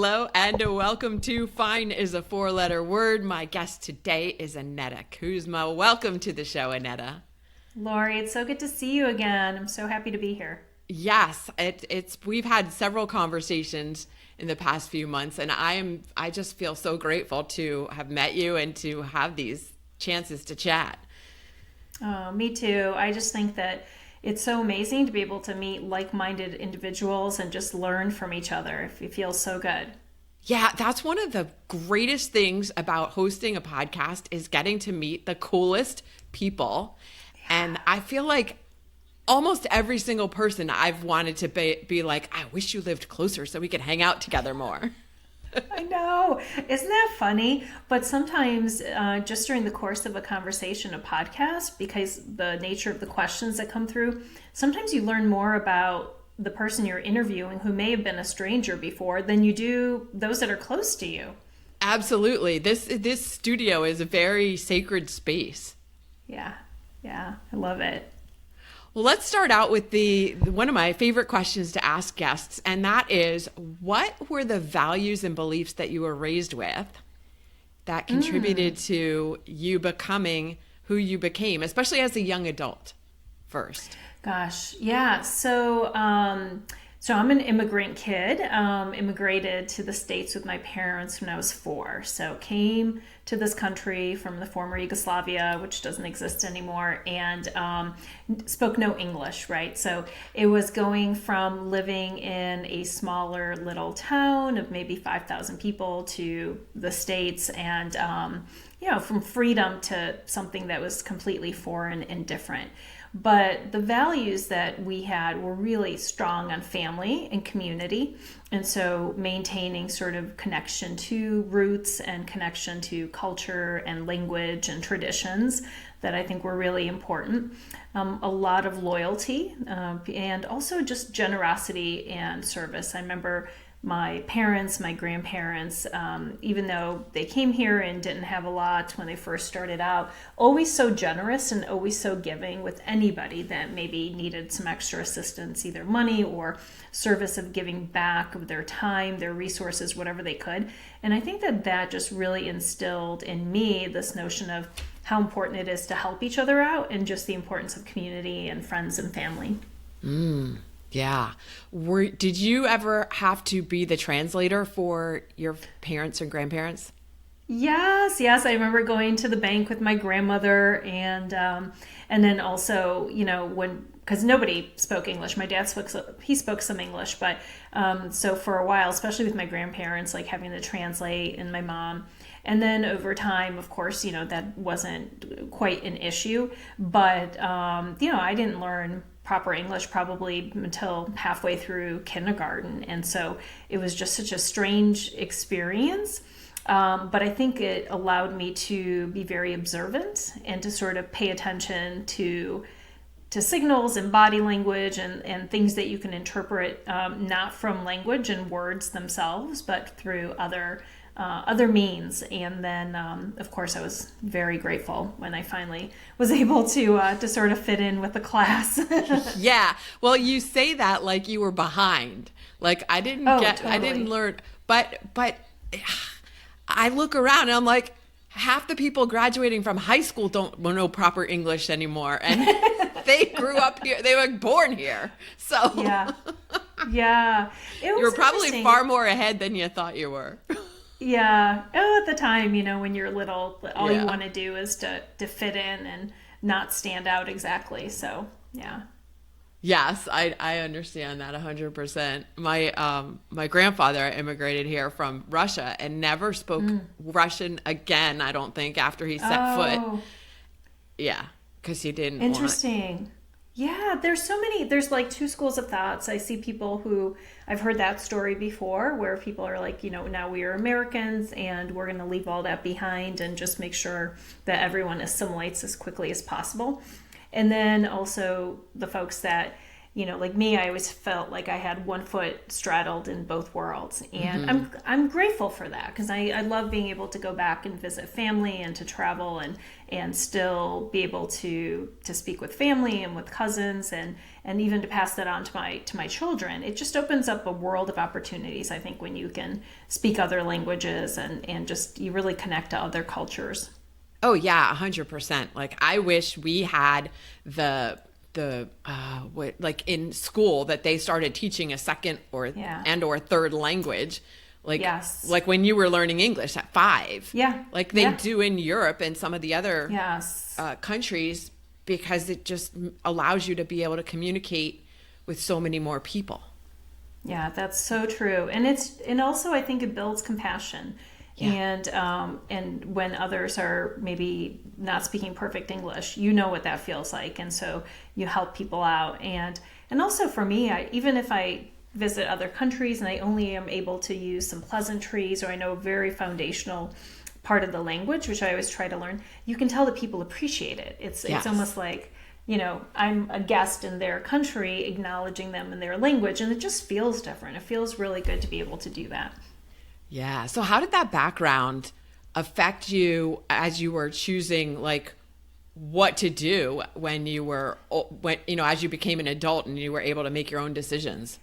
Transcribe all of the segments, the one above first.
Hello and welcome to Fine is a Four-Letter Word. My guest today is Aneta Kuzma. Welcome to the show, Aneta. Lori, it's so good to see you again. I'm so happy to be here. Yes, we've had several conversations in the past few months, and I just feel so grateful to have met you and to have these chances to chat. Oh, me too. I just think that it's so amazing to be able to meet like-minded individuals and just learn from each other. It feels so good. Yeah, that's one of the greatest things about hosting a podcast is getting to meet the coolest people. And I feel like almost every single person I've wanted to be like, I wish you lived closer so we could hang out together more. I know. Isn't that funny? But sometimes just during the course of a conversation, a podcast, because the nature of the questions that come through, sometimes you learn more about the person you're interviewing who may have been a stranger before than you do those that are close to you. Absolutely. This studio is a very sacred space. Yeah. I love it. Well, let's start out with one of my favorite questions to ask guests, and that is, what were the values and beliefs that you were raised with that contributed to you becoming who you became, especially as a young adult first? Gosh, yeah. So I'm an immigrant kid. Immigrated to the States with my parents when I was 4. So came to this country from the former Yugoslavia, which doesn't exist anymore, and spoke no English, right? So it was going from living in a smaller little town of maybe 5,000 people to the States, and from freedom to something that was completely foreign and different. But the values that we had were really strong on family and community. And so maintaining sort of connection to roots and connection to culture and language and traditions that I think were really important. A lot of loyalty and also just generosity and service. I remember my parents, my grandparents, even though they came here and didn't have a lot when they first started out, always so generous and always so giving with anybody that maybe needed some extra assistance, either money or service of giving back of their time, their resources, whatever they could. And I think that just really instilled in me this notion of how important it is to help each other out and just the importance of community and friends and family. Yeah. Did you ever have to be the translator for your parents and grandparents? Yes. I remember going to the bank with my grandmother, and then also, because nobody spoke English. My dad spoke some English, but so for a while, especially with my grandparents, like having to translate, and my mom. And then over time, of course, that wasn't quite an issue, but I didn't learn proper English probably until halfway through kindergarten. And so it was just such a strange experience. But I think it allowed me to be very observant and to sort of pay attention to signals and body language and things that you can interpret not from language and words themselves, but through other means. And then, of course, I was very grateful when I finally was able to sort of fit in with the class. Yeah. Well, you say that like you were behind. Like I didn't learn, but I look around and I'm like, half the people graduating from high school don't know proper English anymore. And they grew up here. They were born here. So yeah. You were probably far more ahead than you thought you were. Yeah. Oh, at the time, when you're little, all you want to do is to fit in and not stand out exactly. So, yeah. Yes, I understand that 100%. My grandfather immigrated here from Russia and never spoke Russian again, I don't think, after he set foot. Yeah, because he didn't Interesting. Yeah, there's like two schools of thoughts. I see people who, I've heard that story before, where people are like, now we are Americans and we're going to leave all that behind and just make sure that everyone assimilates as quickly as possible. And then also the folks that like me, I always felt like I had one foot straddled in both worlds. And I'm grateful for that, because I love being able to go back and visit family and to travel and still be able to speak with family and with cousins and even to pass that on to my children. It just opens up a world of opportunities, I think, when you can speak other languages and just you really connect to other cultures. Oh yeah, 100%. Like I wish we had the what, like in school, that they started teaching a second or third language. Like, yes. Like when you were learning English at 5. Yeah. Like they do in Europe and some of the other yes. Countries, because it just allows you to be able to communicate with so many more people. Yeah, that's so true. And also I think it builds compassion. Yeah. And when others are maybe not speaking perfect English, you know what that feels like. And so you help people out. And also for me, even if I visit other countries and I only am able to use some pleasantries, or I know a very foundational part of the language, which I always try to learn, you can tell that people appreciate it. It's almost like, I'm a guest in their country, acknowledging them in their language, and it just feels different. It feels really good to be able to do that. Yeah. So how did that background affect you as you were choosing like what to do when as you became an adult and you were able to make your own decisions?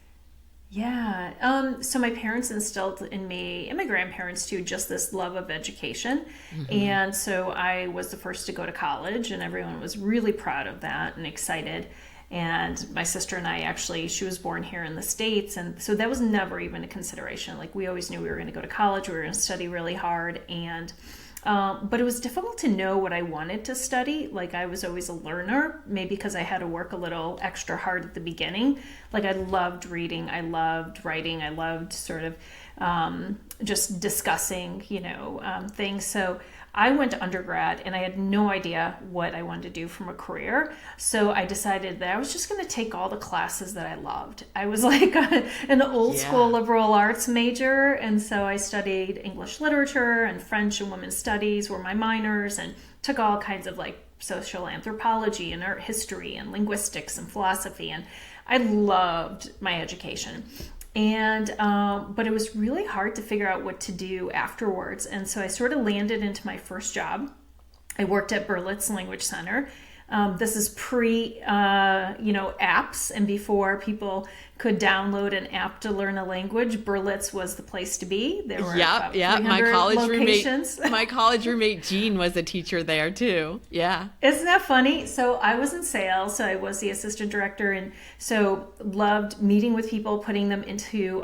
Yeah. So my parents instilled in me, and my grandparents too, just this love of education. And so I was the first to go to college, and everyone was really proud of that and excited. And my sister and I actually, she was born here in the States. And so that was never even a consideration. Like we always knew we were going to go to college. We were going to study really hard. But it was difficult to know what I wanted to study. Like I was always a learner, maybe because I had to work a little extra hard at the beginning. Like I loved reading, I loved writing, I loved sort of just discussing, things. So I went to undergrad and I had no idea what I wanted to do from a career. So I decided that I was just going to take all the classes that I loved. I was like an old school liberal arts major. And so I studied English literature and French and women's studies were my minors, and took all kinds of like social anthropology and art history and linguistics and philosophy. And I loved my education. And but it was really hard to figure out what to do afterwards. And so I sort of landed into my first job. I worked at Berlitz Language Center. This is pre, apps, and before people could download an app to learn a language. Berlitz was the place to be. There were about 300 locations. My college roommate Jean was a teacher there too. Yeah, isn't that funny? So I was in sales, so I was the assistant director, and so loved meeting with people, putting them into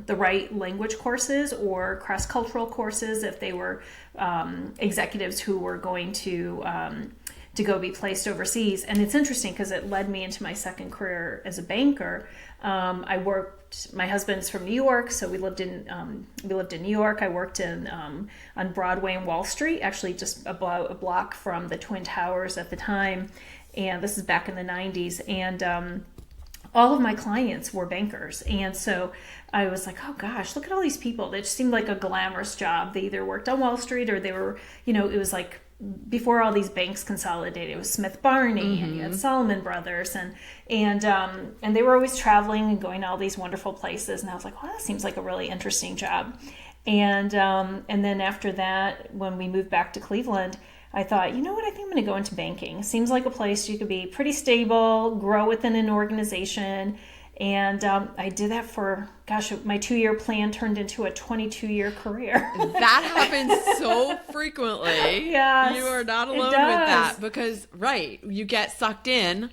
the right language courses or cross-cultural courses if they were executives who were going to go be placed overseas. And it's interesting because it led me into my second career as a banker. My husband's from New York, so we lived in New York. I worked on Broadway and Wall Street, actually just about a block from the Twin Towers at the time. And this is back in the 90s. And all of my clients were bankers. And so I was like, oh gosh, look at all these people. They just seemed like a glamorous job. They either worked on Wall Street or they were, it was like before all these banks consolidated, it was Smith Barney and you had Salomon Brothers and they were always traveling and going to all these wonderful places. And I was like, well, that seems like a really interesting job. And then after that, when we moved back to Cleveland, I thought, you know what, I think I'm going to go into banking. Seems like a place you could be pretty stable, grow within an organization. And I did that for, my 2-year plan turned into a 22-year career. That happens so frequently. Yes, you are not alone with that because, right, you get sucked in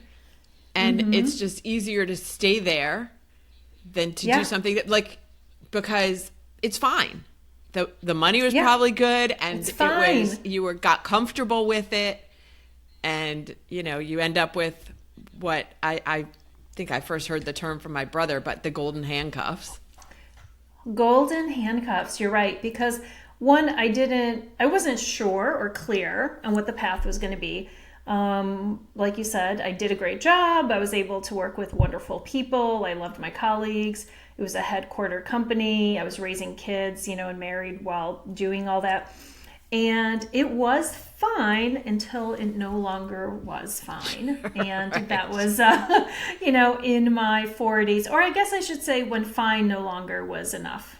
and it's just easier to stay there than to do something that, because it's fine. The money was probably good and you got comfortable with it, and, you end up with what I think I first heard the term from my brother, but the golden handcuffs. Golden handcuffs, you're right. Because one, I wasn't sure or clear on what the path was going to be. Like you said, I did a great job. I was able to work with wonderful people. I loved my colleagues. It was a headquarter company. I was raising kids, and married while doing all that. And it was fine until it no longer was fine. And right. That was, in my 40s, or I guess I should say when fine no longer was enough.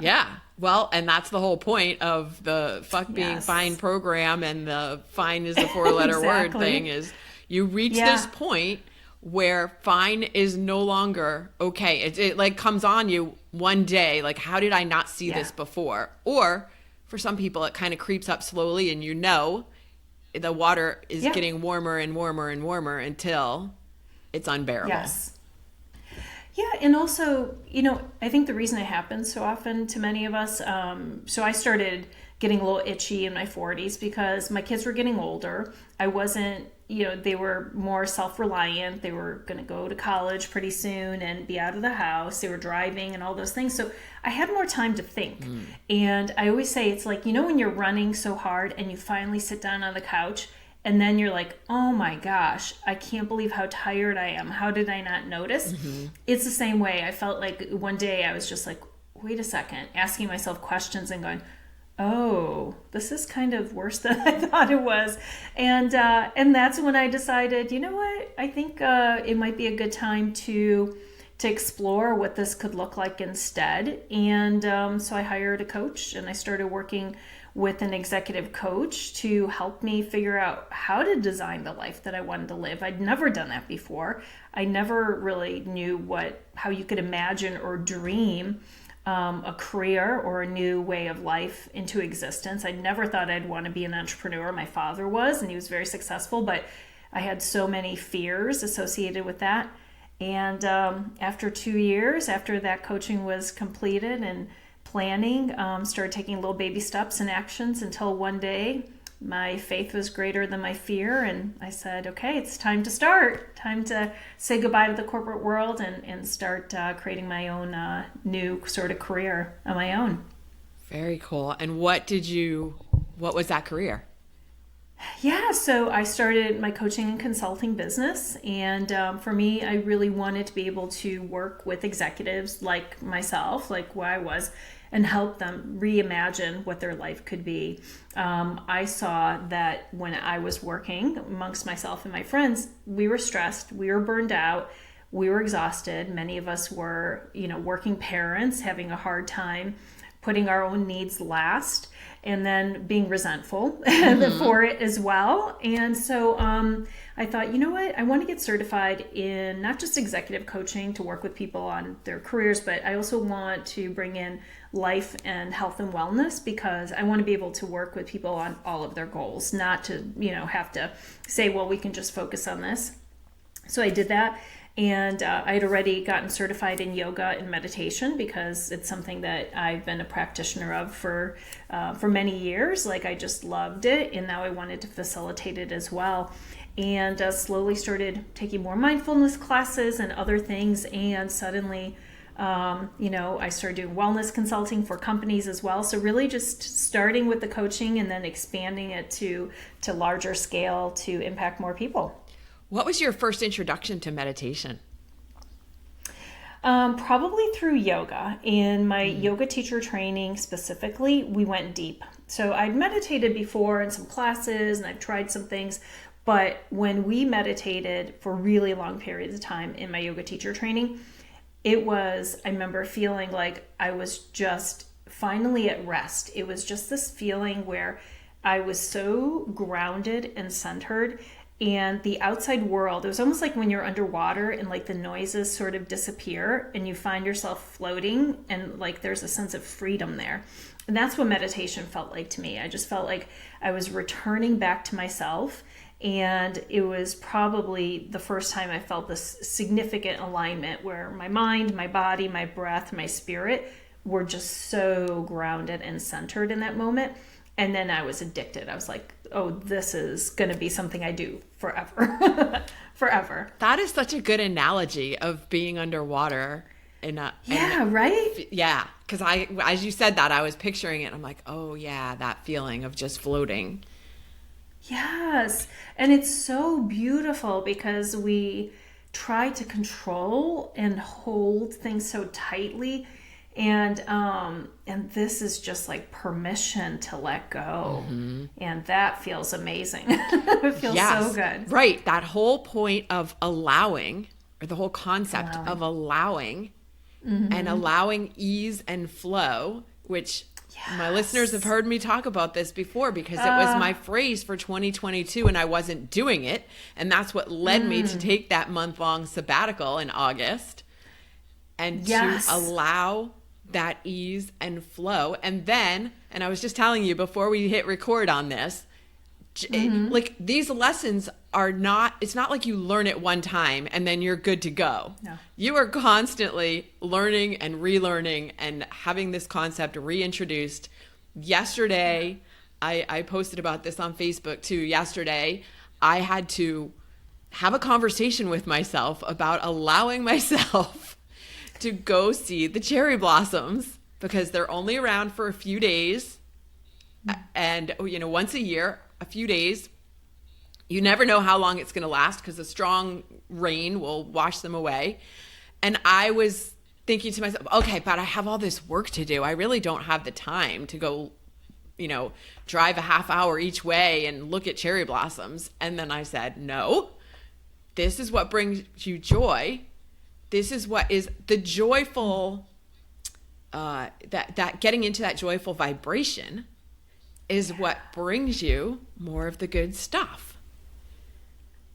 Yeah. Well, and that's the whole point of the fuck being fine program, and the fine is a 4-letter word thing, is you reach this point where fine is no longer okay. It like comes on you one day, like, how did I not see this before? Or for some people, it kind of creeps up slowly, and the water is getting warmer and warmer and warmer until it's unbearable. Yes. Yeah, and also, I think the reason it happens so often to many of us, so I started getting a little itchy in my 40s because my kids were getting older. I wasn't, they were more self-reliant. They were going to go to college pretty soon and be out of the house. They were driving and all those things. So I had more time to think. And I always say it's like, when you're running so hard and you finally sit down on the couch, and then you're like, oh my gosh, I can't believe how tired I am. How did I not notice? Mm-hmm. It's the same way. I felt like one day I was just like, wait a second, asking myself questions and going, oh, this is kind of worse than I thought it was. And that's when I decided, you know what? I think it might be a good time to explore what this could look like instead. And so I hired a coach, and I started working with an executive coach to help me figure out how to design the life that I wanted to live. I'd never done that before. I never really knew how you could imagine or dream a career or a new way of life into existence. I never thought I'd want to be an entrepreneur. My father was, and he was very successful, but I had so many fears associated with that. And after 2 years, after that coaching was completed and planning, started taking little baby steps and actions until one day my faith was greater than my fear, and I said, okay, it's time to start. Time to say goodbye to the corporate world and start creating my own new sort of career on my own. Very cool. And what was that career? Yeah, so I started my coaching and consulting business, and for me, I really wanted to be able to work with executives like myself, like where I was, and help them reimagine what their life could be. I saw that when I was working amongst myself and my friends, we were stressed, we were burned out, we were exhausted. Many of us were, working parents, having a hard time putting our own needs last, and then being resentful for it as well. And so I thought, you know what? I want to get certified in not just executive coaching to work with people on their careers, but I also want to bring in life and health and wellness, because I want to be able to work with people on all of their goals, not to, have to say, well, we can just focus on this. So I did that. And I had already gotten certified in yoga and meditation, because it's something that I've been a practitioner of for many years. Like, I just loved it, and now I wanted to facilitate it as well. And slowly started taking more mindfulness classes and other things. And suddenly, I started doing wellness consulting for companies as well. So really just starting with the coaching and then expanding it to larger scale to impact more people. What was your first introduction to meditation? Probably through yoga. In my yoga teacher training specifically, we went deep. So I'd meditated before in some classes, and I've tried some things. But when we meditated for really long periods of time in my yoga teacher training, I remember feeling like I was just finally at rest. It was just this feeling where I was so grounded and centered. And the outside world, it was almost like when you're underwater and like the noises sort of disappear and you find yourself floating, and like there's a sense of freedom there. And that's what meditation felt like to me. I just felt like I was returning back to myself, and it was probably the first time I felt this significant alignment where my mind, my body, my breath, my spirit were just so grounded and centered in that moment. And then I was addicted. I was like, oh, this is going to be something I do forever. Forever. That is such a good analogy of being underwater. Right? Yeah. Because as you said that, I was picturing it. I'm like, oh, yeah, that feeling of just floating. Yes. And it's so beautiful because we try to control and hold things so tightly. And this is just like permission to let go. And that feels amazing. It feels so good. Right. That whole point of allowing, or the whole concept of allowing and allowing ease and flow, which my listeners have heard me talk about this before, because it was my phrase for 2022 and I wasn't doing it. And that's what led me to take that month-long sabbatical in August and to allow that ease and flow. And then, and I was just telling you before we hit record on this, like these lessons are not, it's not like you learn it one time and then you're good to go. No. You are constantly learning and relearning and having this concept reintroduced. Yesterday, I posted about this on Facebook too. Yesterday, I had to have a conversation with myself about allowing myself to go see the cherry blossoms, because they're only around for a few days. And, you know, once a year, a few days. You never know how long it's going to last, because a strong rain will wash them away. And I was thinking to myself, okay, but I have all this work to do. I really don't have the time to go, you know, drive a half hour each way and look at cherry blossoms. And then I said, no, this is what brings you joy. This is what is the joyful, that getting into that joyful vibration is what brings you more of the good stuff.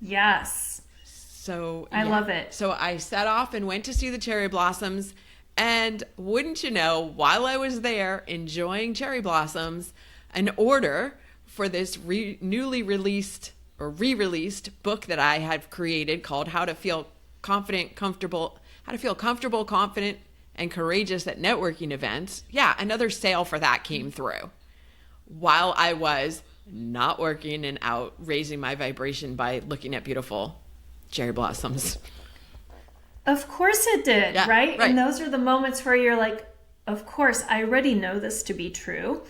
Yes. So I love it. So I set off and went to see the cherry blossoms, and wouldn't you know, while I was there enjoying cherry blossoms, an order for this newly released or re-released book that I have created called How to Feel Comfortable, Confident, and Courageous at Networking Events. Yeah, another sale for that came through while I was not working and out raising my vibration by looking at beautiful cherry blossoms. Of course it did, Yeah, right? right? And those are the moments where you're like, of course, I already know this to be true.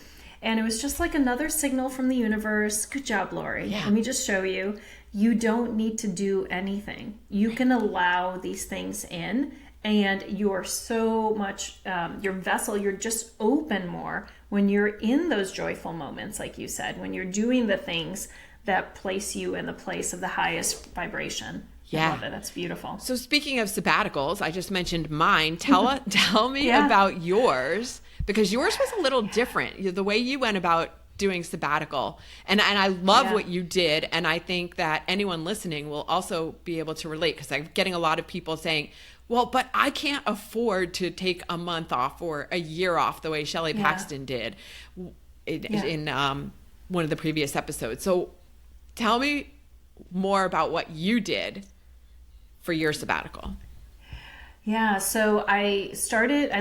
And it was just like another signal from the universe. Good job, Lori. Yeah. Let me just show you. You don't need to do anything. You can allow these things in, and you're so much, your vessel, you're just open more when you're in those joyful moments, like you said, when you're doing the things that place you in the place of the highest vibration. Yeah. I love it. That's beautiful. So speaking of sabbaticals, I just mentioned mine. Tell me about yours, because yours was a little different. The way you went about doing sabbatical. And I love what you did. And I think that anyone listening will also be able to relate, because I'm getting a lot of people saying, well, but I can't afford to take a month off or a year off the way Shelley Paxton did in one of the previous episodes. So tell me more about what you did for your sabbatical. Yeah, so I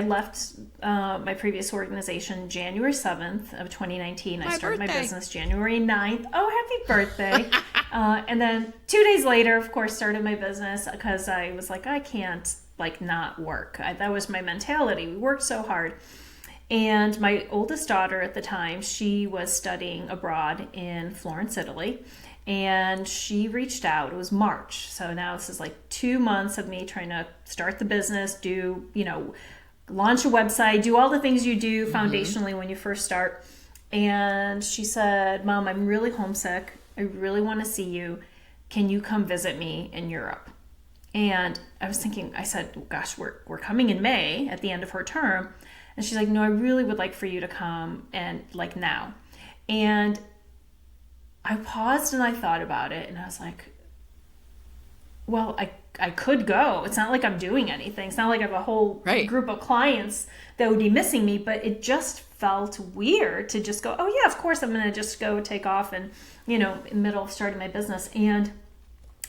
left my previous organization January 7th of 2019. I started my business January 9th. Oh, happy birthday. And then 2 days later, of course, started my business, because I was like, I can't not work. That was my mentality. We worked so hard. And my oldest daughter at the time, she was studying abroad in Florence, Italy. And she reached out. It was March. So now this is like 2 months of me trying to start the business, launch a website, do all the things you do foundationally when you first start. And she said, Mom, I'm really homesick. I really want to see you. Can you come visit me in Europe? And I was thinking, I said, gosh, we're coming in May at the end of her term. And she's like, no, I really would like for you to come, and now. And I paused and I thought about it, and I was like, well, I could go. It's not like I'm doing anything. It's not like I have a whole group of clients that would be missing me, but it just felt weird to just go, oh yeah, of course I'm going to just go take off and, in the middle of starting my business. And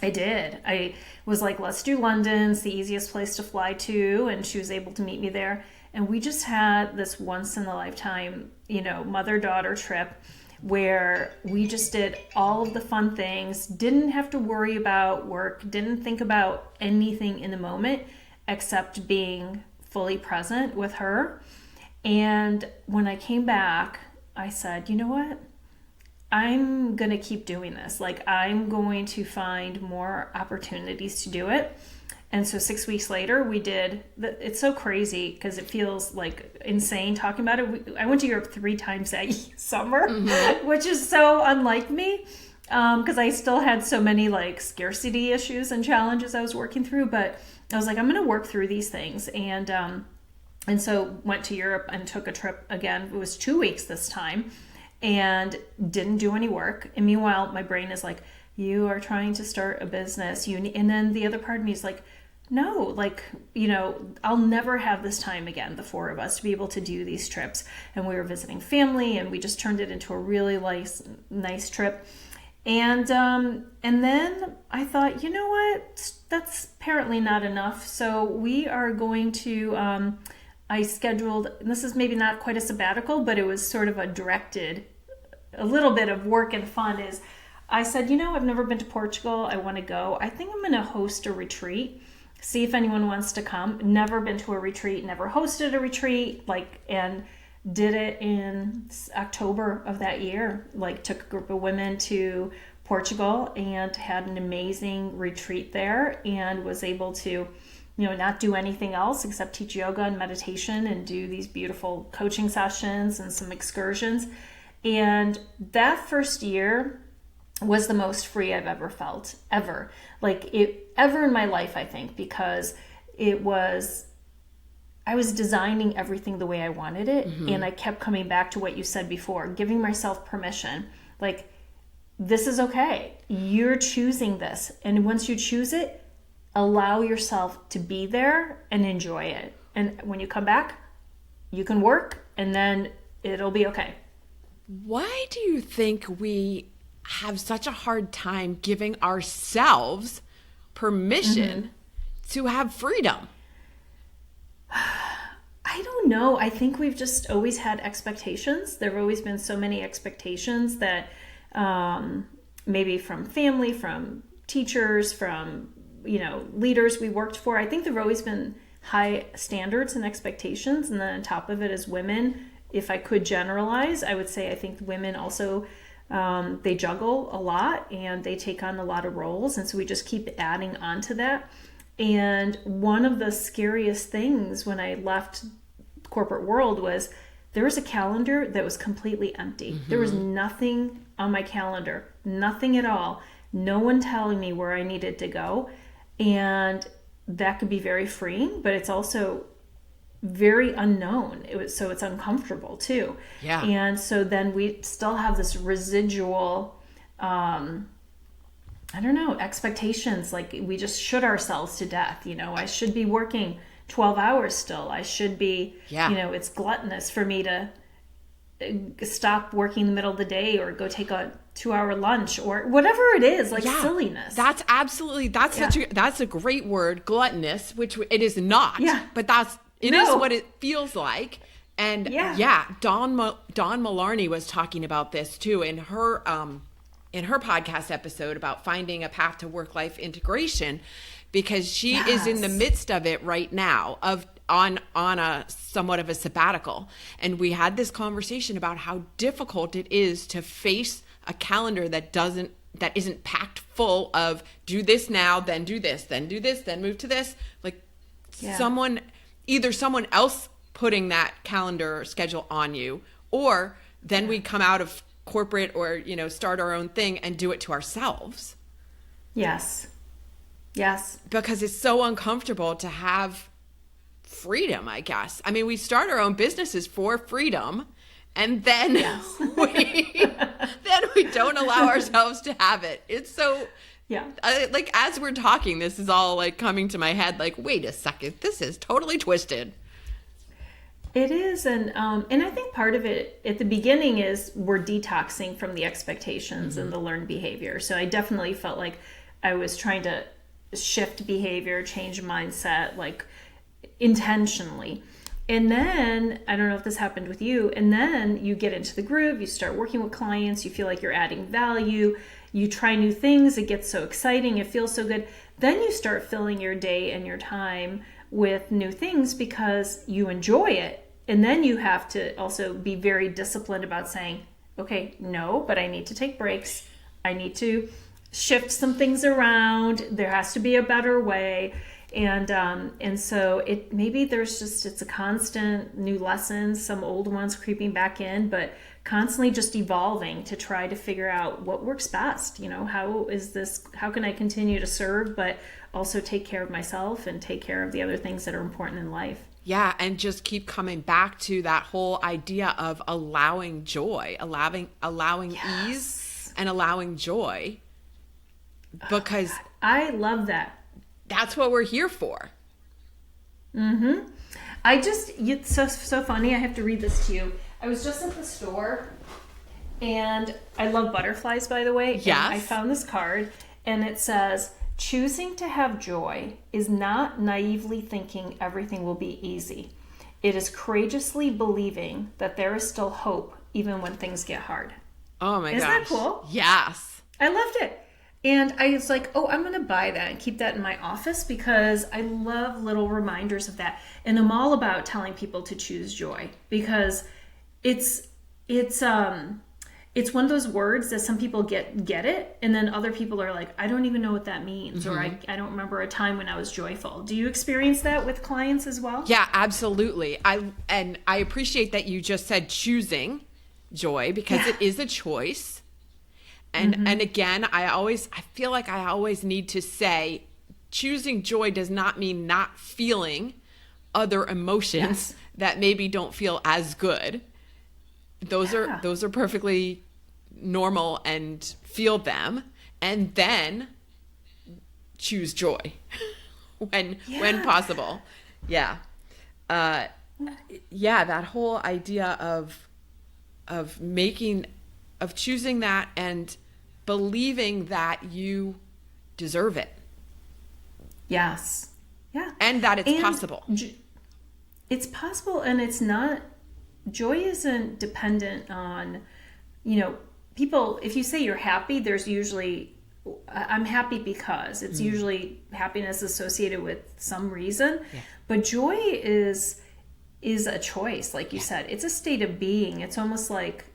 I did. I was like, let's do London. It's the easiest place to fly to. And she was able to meet me there. And we just had this once in a lifetime, mother-daughter trip where we just did all of the fun things, didn't have to worry about work, didn't think about anything in the moment except being fully present with her. And when I came back, I said, you know what? I'm going to keep doing this. Like, I'm going to find more opportunities to do it. And so 6 weeks later, we did. It's so crazy because it feels like insane talking about it. I went to Europe 3 times that summer, which is so unlike me, because I still had so many like scarcity issues and challenges I was working through. But I was like, I'm going to work through these things. And so went to Europe and took a trip again. It was 2 weeks this time, and didn't do any work. And meanwhile, my brain is like, you are trying to start a business. And then the other part of me is like, no, like, I'll never have this time again, the 4 of us, to be able to do these trips. And we were visiting family, and we just turned it into a really nice trip. And then I thought, you know what, that's apparently not enough. So we are going to, I scheduled, and this is maybe not quite a sabbatical, but it was sort of a little bit of work and fun is, I said, I've never been to Portugal. I want to go. I think I'm going to host a retreat. See if anyone wants to come. Never been to a retreat, never hosted a retreat, and did it in October of that year. Took a group of women to Portugal and had an amazing retreat there, and was able to, not do anything else except teach yoga and meditation and do these beautiful coaching sessions and some excursions. And that first year was the most free I've ever felt, ever. Ever in my life, I think, because I was designing everything the way I wanted it. And I kept coming back to what you said before, giving myself permission. This is okay. You're choosing this. And once you choose it, allow yourself to be there and enjoy it. And when you come back, you can work, and then it'll be okay. Why do you think we have such a hard time giving ourselves permission to have freedom? I don't know. I think we've just always had expectations. There have always been so many expectations that maybe from family, from teachers, from leaders we worked for. I think there have always been high standards and expectations. And then on top of it, as women, if I could generalize, I would say I think women also they juggle a lot and they take on a lot of roles. And so we just keep adding on to that. And one of the scariest things when I left the corporate world was there was a calendar that was completely empty. There was nothing on my calendar, nothing at all. No one telling me where I needed to go. And that could be very freeing, but it's also very unknown. So it's uncomfortable too. Yeah. And so then we still have this residual, expectations. We just should ourselves to death. I should be working 12 hours still. I should be, it's gluttonous for me to stop working in the middle of the day or go take a 2-hour lunch or whatever it is, silliness. That's a great word, gluttonous, which it is not, but it is what it feels like. And Dawn Malarney was talking about this too in her podcast episode about finding a path to work-life integration, because she is in the midst of it right now on a somewhat of a sabbatical. And we had this conversation about how difficult it is to face a calendar that isn't packed full of do this now, then do this, then do this, then move to this. Someone else putting that calendar schedule on you, or then we come out of corporate or, start our own thing and do it to ourselves. Yes. Because it's so uncomfortable to have freedom, I guess. I mean, we start our own businesses for freedom, and then we don't allow ourselves to have it. It's so as we're talking, this is all coming to my head. Wait a second, this is totally twisted. It is, and I think part of it at the beginning is we're detoxing from the expectations and the learned behavior. So I definitely felt like I was trying to shift behavior, change mindset, intentionally. And then, I don't know if this happened with you, and then you get into the groove, you start working with clients, you feel like you're adding value, you try new things, it gets so exciting, it feels so good. Then you start filling your day and your time with new things because you enjoy it. And then you have to also be very disciplined about saying, okay, no, but I need to take breaks. I need to shift some things around. There has to be a better way. And so it maybe there's just it's a constant new lessons, some old ones creeping back in, but constantly just evolving to try to figure out what works best. How can I continue to serve but also take care of myself and take care of the other things that are important in life. Yeah, and just keep coming back to that whole idea of allowing joy, allowing Yes. ease and allowing joy, because I love that. that's what we're here for. It's so funny. I have to read this to you. I was just at the store, and I love butterflies, by the way. Yes. And I found this card, and it says, choosing to have joy is not naively thinking everything will be easy. It is courageously believing that there is still hope even when things get hard. Oh my gosh. Isn't that cool? Yes. I loved it. And I was like, oh, I'm going to buy that and keep that in my office because I love little reminders of that. And I'm all about telling people to choose joy because it's one of those words that some people get it. And then other people are like, I don't even know what that means. Or I don't remember a time when I was joyful. Do you experience that with clients as well? Yeah, absolutely. I appreciate that you just said choosing joy because it is a choice. And again, I feel like I always need to say choosing joy does not mean not feeling other emotions that maybe don't feel as good. Those are perfectly normal and feel them and then choose joy when possible. Yeah. That whole idea of choosing that and believing that you deserve it. Yes. Yeah. And that it's possible. It's possible, and it's not, joy isn't dependent on, people, if you say you're happy, there's usually, I'm happy because it's usually happiness associated with some reason. Yeah. But joy is a choice, like you said. It's a state of being. It's almost like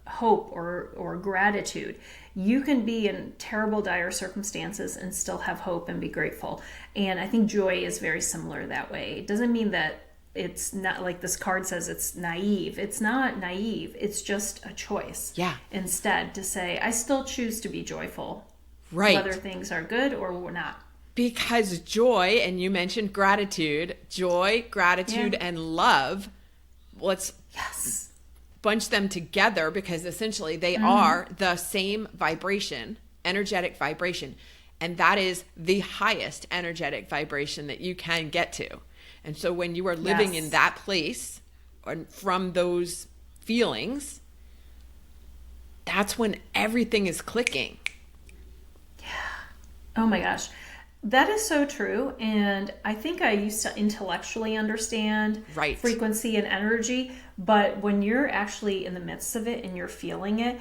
hope or gratitude. You can be in terrible, dire circumstances and still have hope and be grateful. And I think joy is very similar that way. It doesn't mean that it's not like this card says it's naive. It's not naive. It's just a choice. Yeah. Instead to say, I still choose to be joyful. Right. Whether things are good or not. Because joy, and you mentioned gratitude, joy, gratitude, and love, let's bunch them together because essentially they are the same vibration, energetic vibration. And that is the highest energetic vibration that you can get to. And so when you are living in that place or from those feelings, that's when everything is clicking. Yeah. Oh my gosh. That is so true. And I think I used to intellectually understand frequency and energy. But when you're actually in the midst of it and you're feeling it,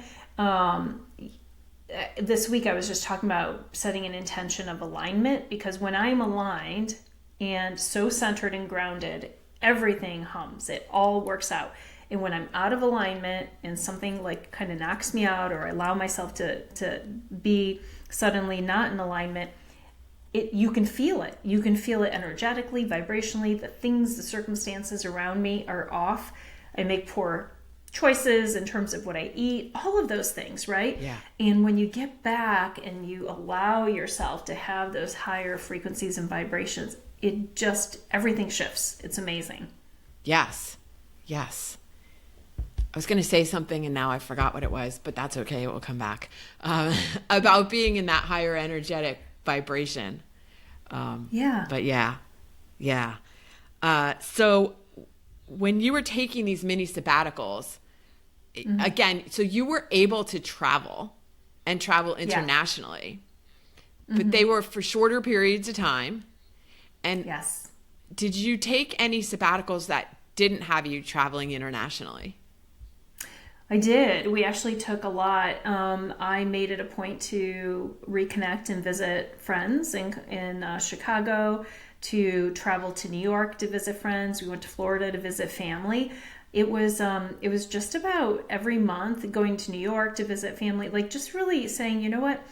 this week I was just talking about setting an intention of alignment, because when I'm aligned and so centered and grounded, everything hums. It all works out. And when I'm out of alignment and something like kind of knocks me out, or I allow myself to be suddenly not in alignment, you can feel it. You can feel it energetically, vibrationally. The circumstances around me are off. I make poor choices in terms of what I eat, all of those things, right? Yeah. And when you get back and you allow yourself to have those higher frequencies and vibrations, everything shifts. It's amazing. Yes. Yes. I was going to say something and now I forgot what it was, but that's okay. It will come back. About being in that higher energetic vibration. But yeah. So when you were taking these mini sabbaticals, again, so you were able to travel internationally, but they were for shorter periods of time. And did you take any sabbaticals that didn't have you traveling internationally? I did. We actually took a lot. I made it a point to reconnect and visit friends in Chicago, to travel to New York to visit friends. We went to Florida to visit family. it was just about every month going to New York to visit family, like just really saying, you know what,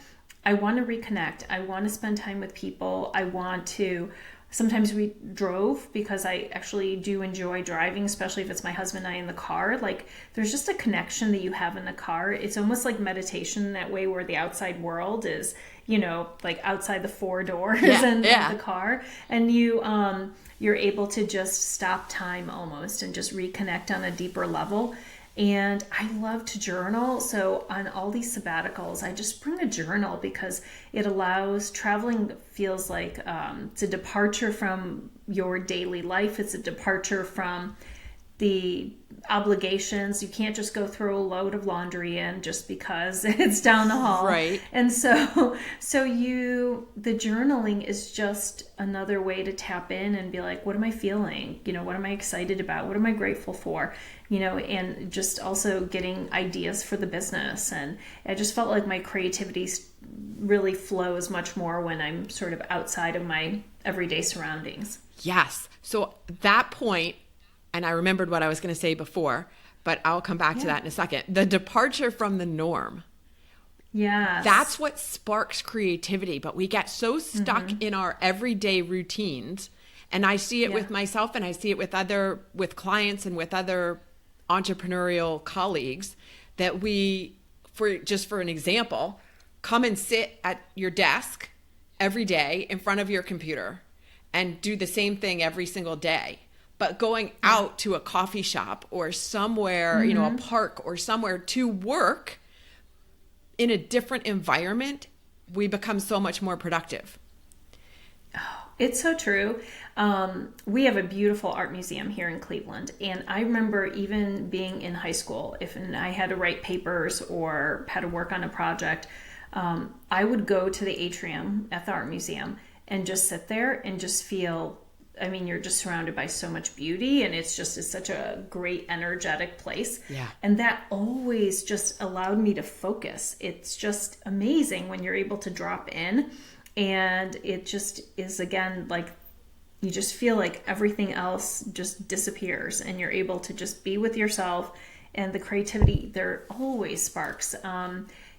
I want to reconnect. I want to spend time with people. I want to, sometimes we drove because I actually do enjoy driving, especially if it's my husband and I in the car. Like there's just a connection that you have in the car. It's almost like meditation in that way, where the outside world is, you know, like outside the four doors and the car. And you're able to just stop time almost and just reconnect on a deeper level. And I love to journal. So on all these sabbaticals, I just bring a journal because it allows, traveling feels like it's a departure from your daily life. It's a departure from the obligations. You can't just go throw a load of laundry in just because it's down the hall. Right. And so the journaling is just another way to tap in and be like, what am I feeling? You know, what am I excited about? What am I grateful for? You know, and just also getting ideas for the business. And I just felt like my creativity really flows much more when I'm sort of outside of my everyday surroundings. Yes. So that point, and I remembered what I was going to say before, but I'll come back to that in a second. The departure from the norm. Yeah. That's what sparks creativity, but we get so stuck in our everyday routines. And I see it with myself, and I see it with clients and with other entrepreneurial colleagues, that we, for an example, come and sit at your desk every day in front of your computer and do the same thing every single day. But going out to a coffee shop or somewhere, you know, a park or somewhere to work in a different environment, we become so much more productive. Oh, it's so true. We have a beautiful art museum here in Cleveland. And I remember even being in high school, if I had to write papers or had to work on a project, I would go to the atrium at the art museum and just sit there and just feel, I mean, you're just surrounded by so much beauty, and it's such a great, energetic place. Yeah. And that always just allowed me to focus. It's just amazing when you're able to drop in, and it just is, again, like you just feel like everything else just disappears, and you're able to just be with yourself, and the creativity there always sparks.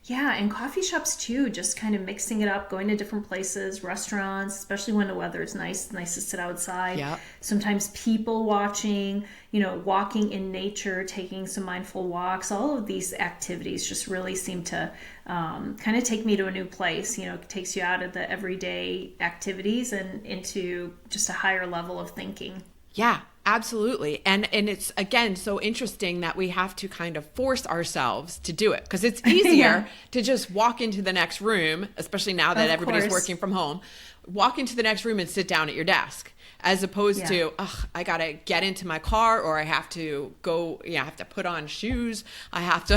Yeah, and coffee shops too, just kind of mixing it up, going to different places, restaurants, especially when the weather is nice to sit outside. Yeah. Sometimes people watching, you know, walking in nature, taking some mindful walks. All of these activities just really seem to kind of take me to a new place. You know, it takes you out of the everyday activities and into just a higher level of thinking. Yeah, absolutely. And it's, again, so interesting that we have to kind of force ourselves to do it, because it's easier to just walk into the next room, especially now that everybody's working from home, walk into the next room and sit down at your desk, as opposed to, I got to get into my car, or I have to go, I have to put on shoes. I have to,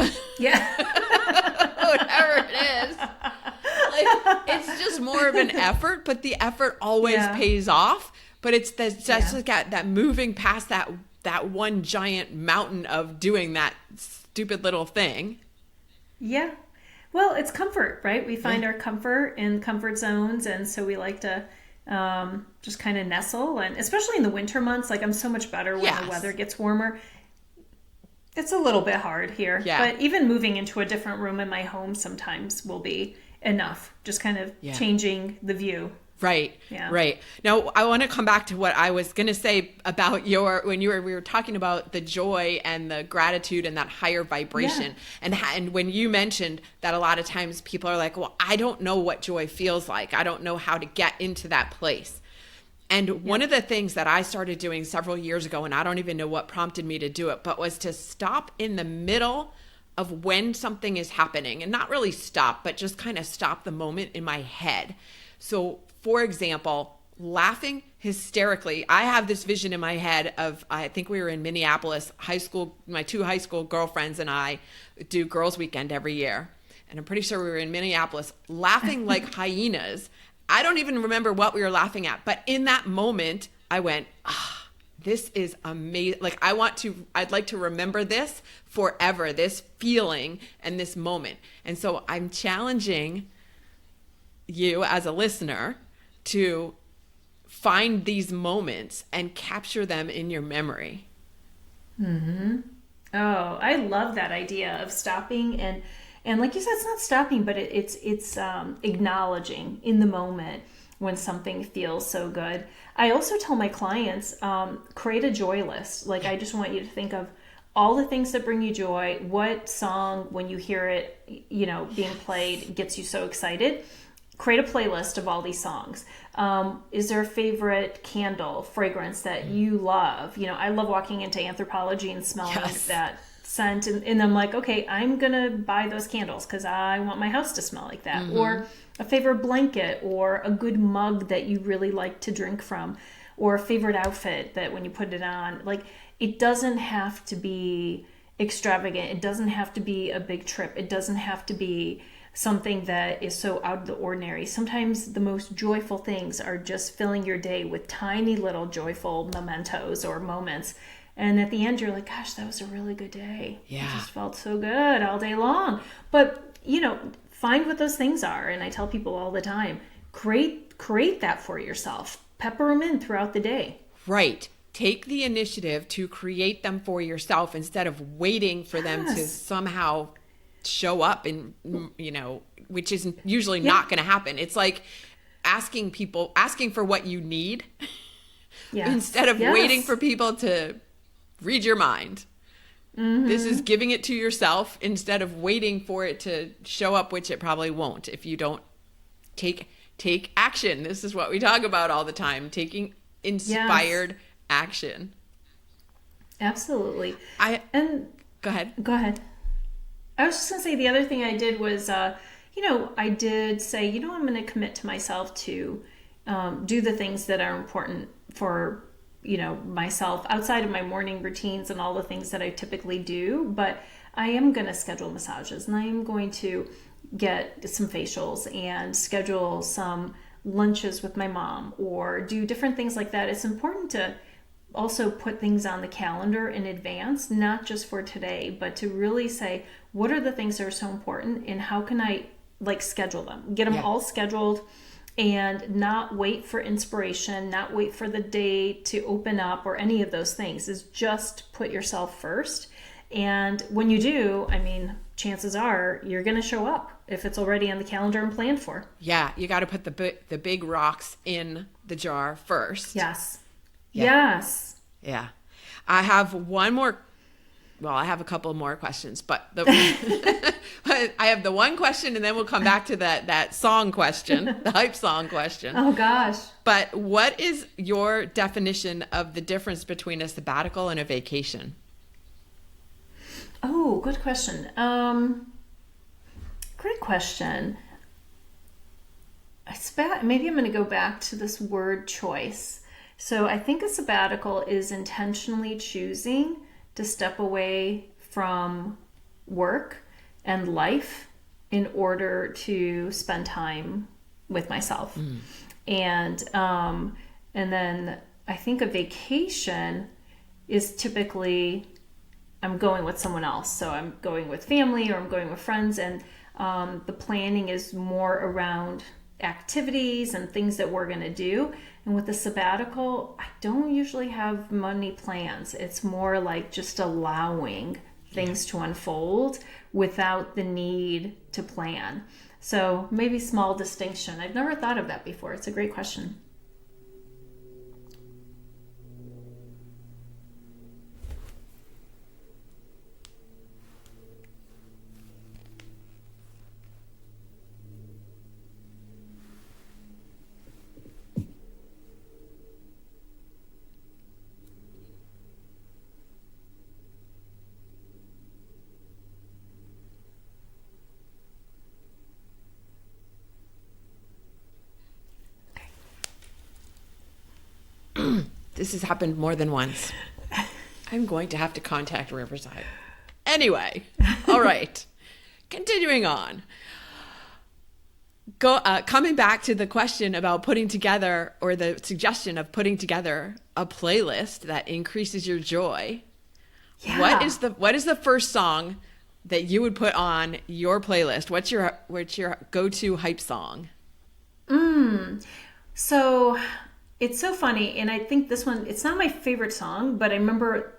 whatever it is. Like, it's just more of an effort, but the effort always pays off. But it's just like that moving past that one giant mountain of doing that stupid little thing. Yeah. Well, it's comfort, right? We find our comfort in comfort zones. And so we like to just kind of nestle. And especially in the winter months, like I'm so much better when the weather gets warmer. It's a little bit hard here. Yeah. But even moving into a different room in my home sometimes will be enough. Just kind of changing the view. Right. Yeah. Right. Now, I want to come back to what I was going to say about we were talking about the joy and the gratitude and that higher vibration. And when you mentioned that a lot of times people are like, well, I don't know what joy feels like. I don't know how to get into that place. And one of the things that I started doing several years ago, and I don't even know what prompted me to do it, but was to stop in the middle of when something is happening, and not really stop, but just kind of stop the moment in my head. So, for example, laughing hysterically. I have this vision in my head of, I think we were in Minneapolis, high school, my two high school girlfriends and I do girls' weekend every year. And I'm pretty sure we were in Minneapolis laughing like hyenas. I don't even remember what we were laughing at. But in that moment, I went, this is amazing. Like, I'd like to remember this forever, this feeling and this moment. And so I'm challenging you as a listener to find these moments and capture them in your memory. Oh, I love that idea of stopping and like you said, it's not stopping, but it's acknowledging in the moment when something feels so good. I also tell my clients, create a joy list. Like I just want you to think of all the things that bring you joy. What song, when you hear it, being played, gets you so excited? Create a playlist of all these songs. Is there a favorite candle fragrance that you love? I love walking into Anthropologie and smelling that scent, and I'm like, okay, I'm gonna buy those candles because I want my house to smell like that. Or a favorite blanket, or a good mug that you really like to drink from, or a favorite outfit that when you put it on, like, it doesn't have to be extravagant. It doesn't have to be a big trip. It doesn't have to be something that is so out of the ordinary. Sometimes the most joyful things are just filling your day with tiny little joyful mementos or moments. And at the end, you're like, gosh, that was a really good day. Yeah. It just felt so good all day long. But, find what those things are. And I tell people all the time, create that for yourself. Pepper them in throughout the day. Right. Take the initiative to create them for yourself instead of waiting for them to somehow show up, and which is usually not going to happen. It's like asking for what you need instead of waiting for people to read your mind. This is giving it to yourself instead of waiting for it to show up, which it probably won't if you don't take action. This is what we talk about all the time, taking inspired action. Absolutely. Go ahead. I was just going to say, the other thing I did was, I did say, I'm going to commit to myself to do the things that are important for, myself outside of my morning routines and all the things that I typically do. But I am going to schedule massages, and I am going to get some facials and schedule some lunches with my mom or do different things like that. It's important to also put things on the calendar in advance, not just for today, but to really say, what are the things that are so important and how can I schedule them, get them all scheduled, and not wait for inspiration, not wait for the day to open up or any of those things. Is just put yourself first. And when you do, chances are you're going to show up if it's already on the calendar and planned for. Yeah, you got to put the big rocks in the jar first. Yes. Yeah. Yes. Yeah. I have one more. Well, I have a couple more questions, but but I have the one question, and then we'll come back to that song question, the hype song question. Oh gosh. But what is your definition of the difference between a sabbatical and a vacation? Oh, good question. Great question. Maybe I'm going to go back to this word choice. So I think a sabbatical is intentionally choosing to step away from work and life in order to spend time with myself. And then I think a vacation is typically I'm going with someone else. So I'm going with family or I'm going with friends, and the planning is more around activities and things that we're going to do. And with the sabbatical, I don't usually have many plans. It's more like just allowing things to unfold without the need to plan. So maybe small distinction. I've never thought of that before. It's a great question. This has happened more than once. I'm going to have to contact Riverside. Anyway, all right. Continuing on. Coming back to the question about putting together, or the suggestion of putting together a playlist that increases your joy. Yeah. What is the first song that you would put on your playlist? What's your go-to hype song? So It's so funny, and I think this one, it's not my favorite song, but I remember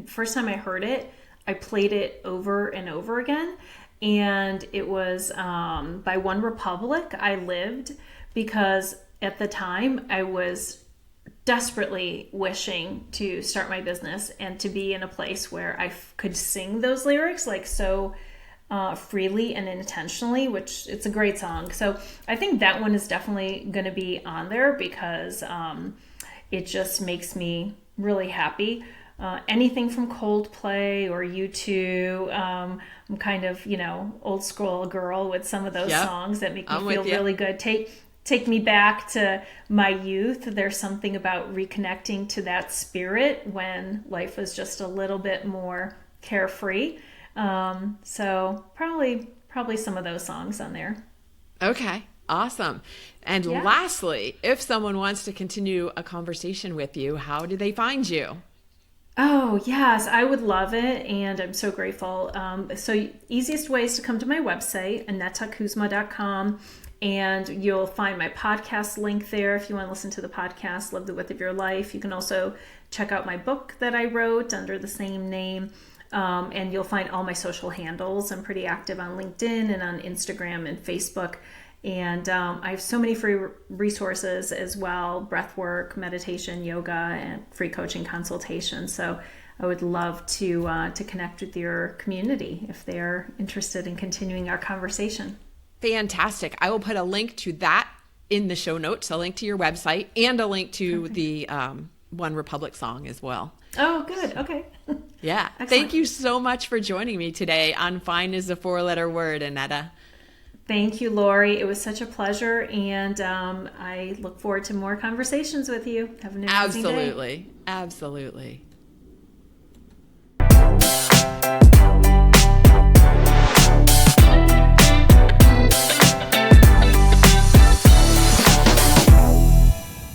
first time I heard it, I played it over and over again, and it was by One Republic, I Lived, because at the time I was desperately wishing to start my business and to be in a place where could sing those lyrics like so freely and intentionally, which it's a great song. So I think that one is definitely going to be on there because it just makes me really happy. Anything from Coldplay or U2, I'm kind of, old school girl with some of those songs that make me feel really good. Take me back to my youth. There's something about reconnecting to that spirit when life was just a little bit more carefree. So probably some of those songs on there. Okay, awesome. And lastly, if someone wants to continue a conversation with you, how do they find you? Oh, yes, I would love it. And I'm so grateful. So easiest way is to come to my website, anetakuzma.com. And you'll find my podcast link there if you want to listen to the podcast, Live the Width of Your Life. You can also check out my book that I wrote under the same name. And you'll find all my social handles. I'm pretty active on LinkedIn and on Instagram and Facebook. And I have so many free resources as well, breath work, meditation, yoga, and free coaching consultation. So I would love to connect with your community if they're interested in continuing our conversation. Fantastic. I will put a link to that in the show notes, a link to your website, and a link to the One Republic song as well. Oh, good. Okay. Yeah. Excellent. Thank you so much for joining me today on Fine is a Four-Letter Word, Aneta. Thank you, Lori. It was such a pleasure, and I look forward to more conversations with you. Have an amazing day. Absolutely.